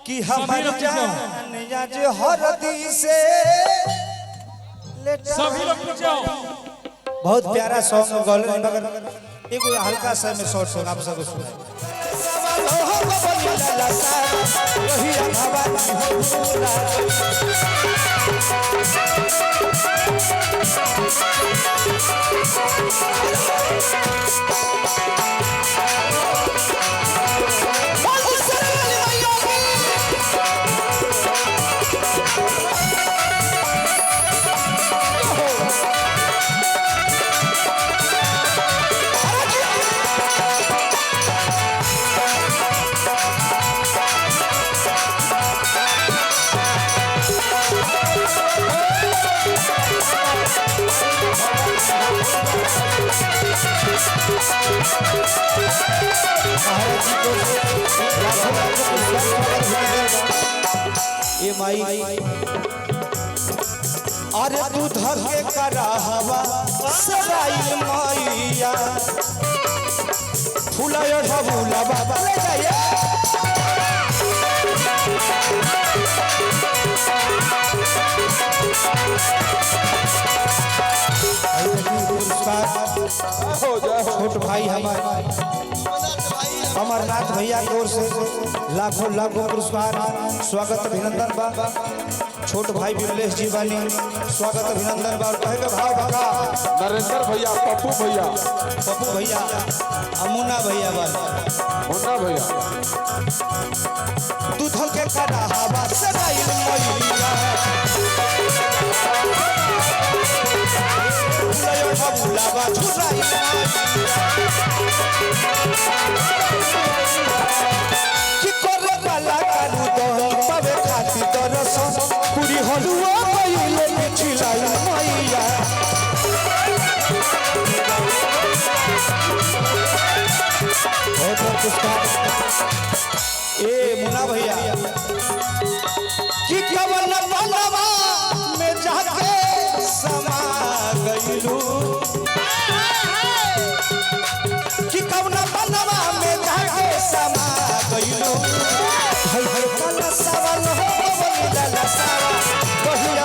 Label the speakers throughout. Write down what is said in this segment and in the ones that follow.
Speaker 1: कि हमारी जान आज हरदी से
Speaker 2: सभी लोग नीचे आओ।
Speaker 1: बहुत प्यारा सॉन्ग गौल मगर एगो हल्का सा में शॉर्ट सॉन्ग आप सबको सुनाए। ये माई अरे तू धके करा हवा सराई मैया फूलायो ढबूला बाबा ले जाइए छोट भाई हमारे अमरनाथ भैया की ओर से लाखों लाखों पुरस्कार स्वागत अभिनंदन बा। छोट भाई विमलेश जी बानी स्वागत अभिनंदन बा। कहे भाव भगा
Speaker 3: नरेंद्र भैया पप्पू
Speaker 1: भैया अमुना भैया बा
Speaker 3: मुन्ना भैया
Speaker 1: दूध के कड़ा हवा सगाई मैया फुलायो ढबूला बा छुराई कि करे वाला कारू तो पावे खाती तरस पूरी हलुआ पहिले मिठिलाई मैया बहुत पुरस्कार ए मुन्ना भैया कि कवन बनवा में जाके समा गइलू कि कवन बनवा में जाके समा गइलू हर हर कला सवाल हो बनिला सारा कहिया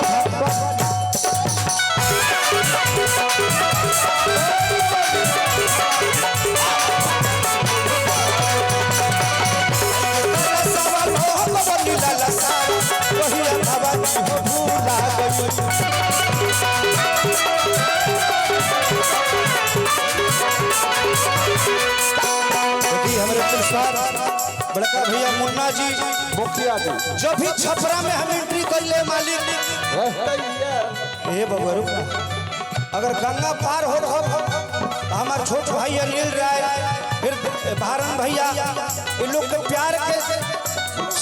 Speaker 1: हमारे पुरस्कार बड़का भैया मुन्ना जी
Speaker 3: मुखिया जी
Speaker 1: जो भी छपरा में हम एंट्री कर ले मालिक ए बबरू अगर गंगा पार हो हमारे छोट भाई अनिल राय फिर भारन भैया ये लोग के प्यार के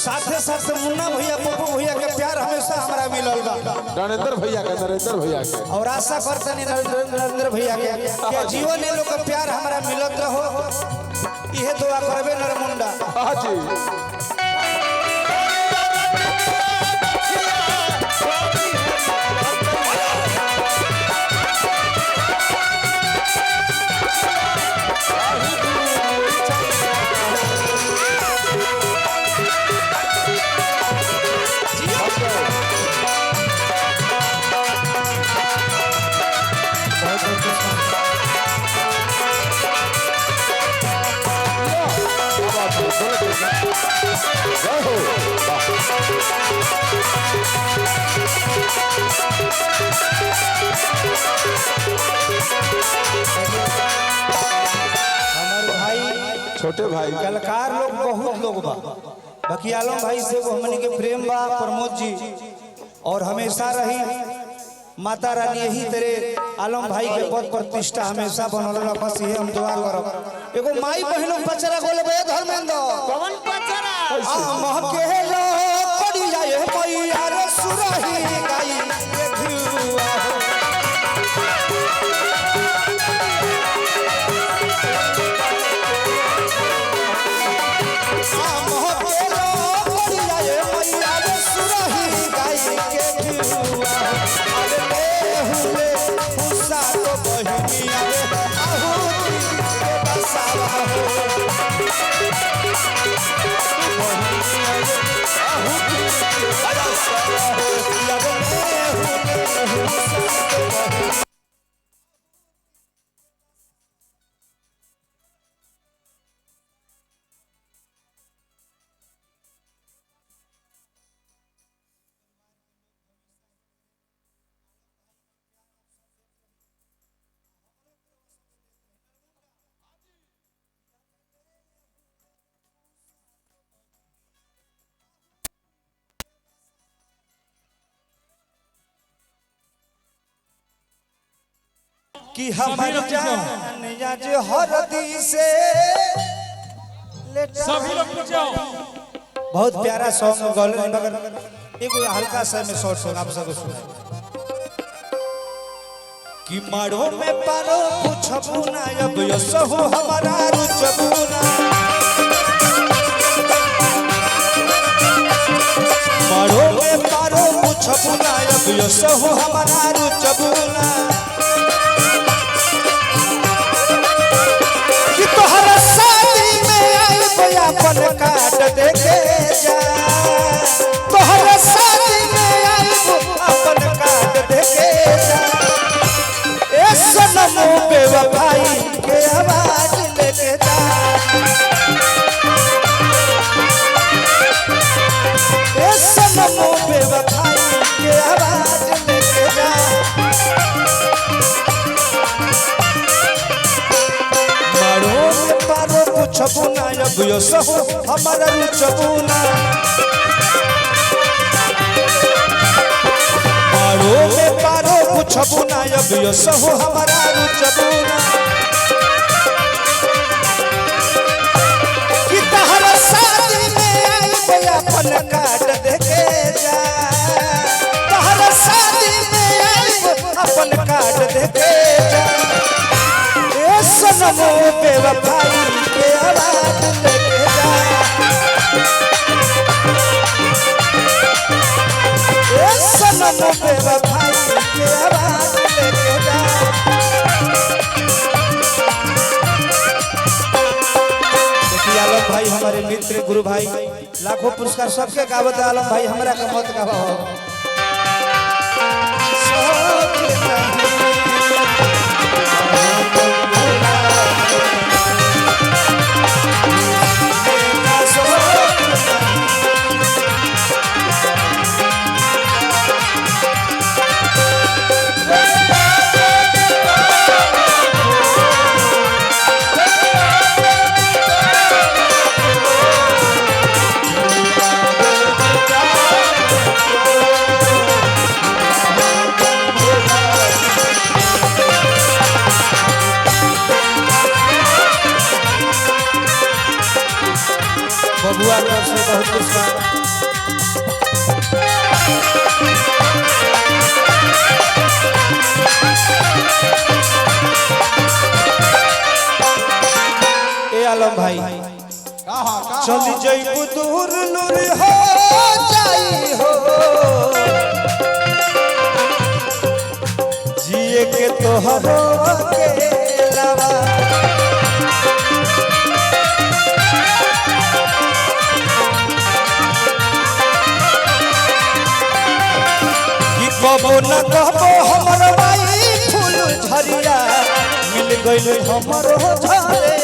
Speaker 1: साथे साथ मुन्ना भैया पप्पू भैया के प्यार हमेशा हमारा मिलल बा।
Speaker 3: नरेंद्र भैया के
Speaker 1: और आशा करते नरेंद्र भैया के जीवन ये लोग का प्यार हमारा मिलत रहो यह दुआ करबे नरमुंडा।
Speaker 3: हाँ जी छोटे भाई
Speaker 1: कलाकार लोग बहुत लोग बा बाकी आलम भाई से वो हमने के प्रेम बा प्रमोद जी और हमेशा रही माता रानी यही तेरे आलम भाई के पद प्रतिष्ठा हमेशा बनल रहा। बस ये हम दुआ करब एगो माई बहनों पचरा बोले बे धर्मेंद्र
Speaker 4: कौन पचरा
Speaker 1: महके लो पड़ी जाए मैया रे सुरही गाई के धुआ कि हमार जान या जो हरदी से
Speaker 2: सभी लोग जाओ।
Speaker 1: बहुत प्यारा सॉन्ग गौल मगर एगो हल्का सा में शॉर्ट सॉन्ग आप सबको सुनाए कि मारो में पारो पूछबू ना अब यो सहु हमारा रुचबू ना मारो में पारो पूछबू ना अब यो सहु हमारा रुचबू ना कि तोहरा शादी में आई बया अपन काट देके जा तोहरा शादी में आई अपन काट देके जा ए सनम बेवफाई के आवाज लेके जा ए सनम बेवफाई के आवाज लेके जा मारो में पारो पूछबू ना अब यो सहु हमारा रुचबू ना मारो में पारो पूछबू ना अब यो सहु हमारा रुचबू ना कि तहरा शादी में आई बया अपन काट देके जा तहरा शादी में आई अपन काट देके जा ए सनम बेवफाई के आवाज लेके जा ए सनम बेवफाई के आवाज लेके जा देखिए आलम भाई हमारे मित्र गुरु भाई लाखों पुरस्कार सबके गावत आलम भाई हमरा का मत गावा बबुआ से बहुत पुरस्कार ए आलम भाई चली जइबू दूर नूर हो जाई हो जिए के तोहरो अकेलावा कबो न कहबो हमर भाई फूल झरिया मिल गइल हमरो झरे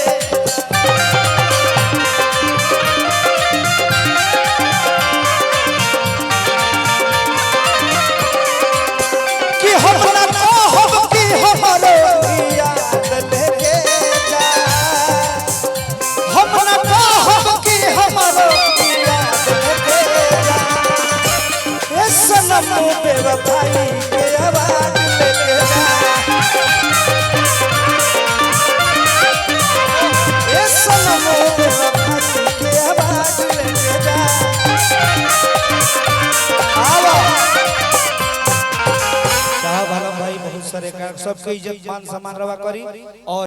Speaker 1: कि हम न कहब कि हमरो याद लेके जा हम न कहब कि हमरो याद लेके जा ए सनम बेवफाई के आवाज लेके जा ए सनम बेवफाई के आवाज लेके जा आवा साहब आलम भाई बहुत सारे सबके इज्जत मान सम्मान रवा करी और